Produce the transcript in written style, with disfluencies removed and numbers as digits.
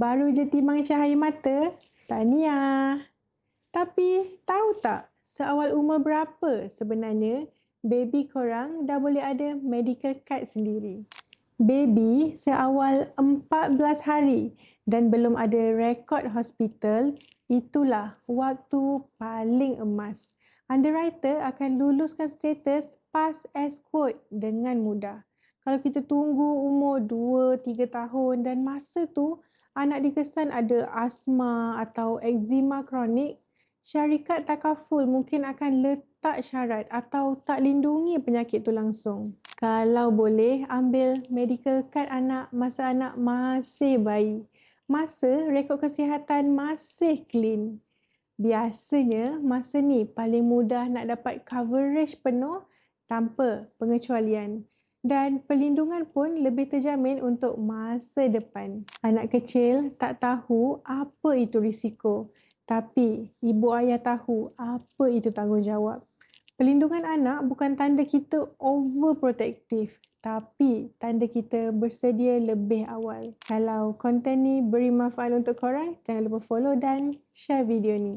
Baru je timbang cahaya mata? Tahniah. Tapi tahu tak seawal umur berapa sebenarnya baby korang dah boleh ada medical card sendiri? Baby seawal 14 hari dan belum ada rekod hospital, itulah waktu paling emas. Underwriter akan luluskan status pass as quote dengan mudah. Kalau kita tunggu umur 2-3 tahun dan masa tu anak dikesan ada asma atau eczema kronik, syarikat takaful mungkin akan letak syarat atau tak lindungi penyakit tu langsung. Kalau boleh, ambil medical card anak masa anak masih bayi. Masa rekod kesihatan masih clean. Biasanya masa ni paling mudah nak dapat coverage penuh tanpa pengecualian. Dan perlindungan pun lebih terjamin untuk masa depan. Anak kecil tak tahu apa itu risiko. Tapi ibu ayah tahu apa itu tanggungjawab. Perlindungan anak bukan tanda kita overprotective, tapi tanda kita bersedia lebih awal. Kalau konten ni beri manfaat untuk korang, jangan lupa follow dan share video ni.